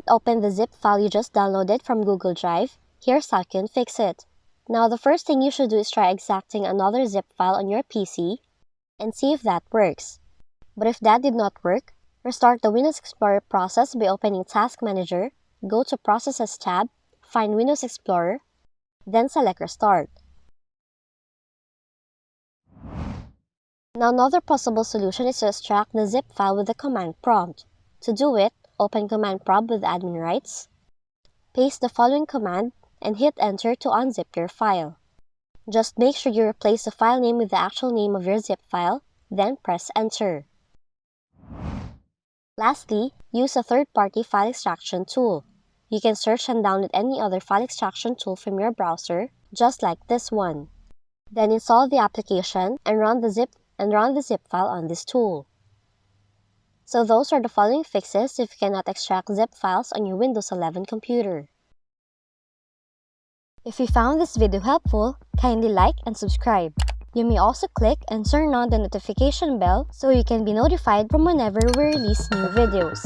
open the zip file you just downloaded from Google Drive. Here's how you can fix it. Now, the first thing you should do is try extracting another zip file on your PC and see if that works. But if that did not work, restart the Windows Explorer process by opening Task Manager, go to Processes tab, find Windows Explorer, then select Restart. Now, another possible solution is to extract the zip file with the command prompt. To do it, open Command Prompt with admin rights, paste the following command, and hit Enter to unzip your file. Just make sure you replace the file name with the actual name of your zip file, then press Enter. Lastly, use a third-party file extraction tool. You can search and download any other file extraction tool from your browser, just like this one. Then install the application and run the zip file on this tool. So those are the following fixes if you cannot extract zip files on your Windows 11 computer. If you found this video helpful, kindly like and subscribe. You may also click and turn on the notification bell so you can be notified from whenever we release new videos.